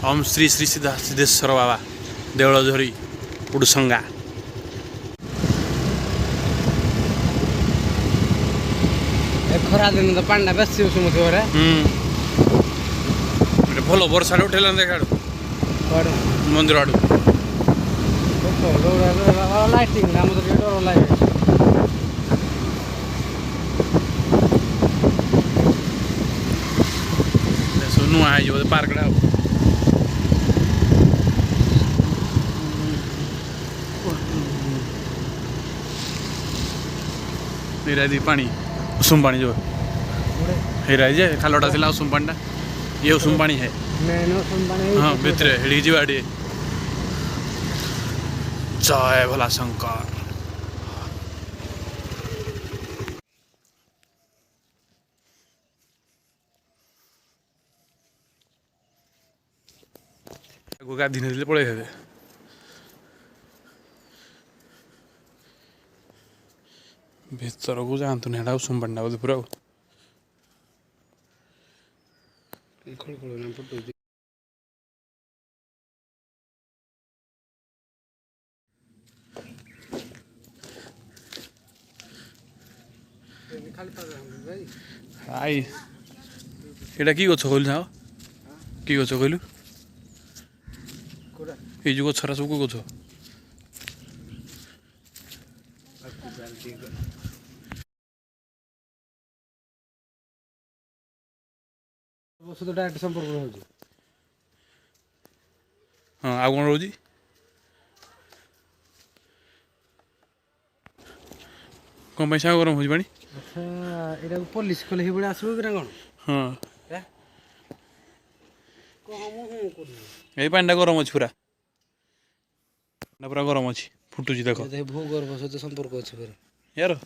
ओम श्री श्री सिद्धेश्वर बाबा देवलझरी उडसंगा खरा दिन तो पांडा बेसी उठुमथि रे भल वर्षा उठेला देखा मंदिर आड़ू लाइटिंग नाम तो डर लागे नुआ है पार्क हीरादी पानी उषुम पानी जो हीरा जे खालटा थी उषुम पानी ये उषुम पानी है हाँ भितर हिड़ी जी बाड़ी जय भला शंकर गाधी नहीं पड़े भीतर को जातु ना उषुम पानी बोधे पूरा आई एटा कि गछ कहलु ना कि गछ कहलु ये जो गछरा सब को गछ तो डायरेक्ट संपर्क हो हाँ आ कौन रोजी कौन पैसा गरम हो पानी अच्छा एटा पुलिस कले ही बडा आसबो बिना कोन हाँ को हम को ये पानी गरम अच्छी पूरा पूरा गरम अच्छी फुटुची देख भूगर्भ सहित संपर्क अच्छे यार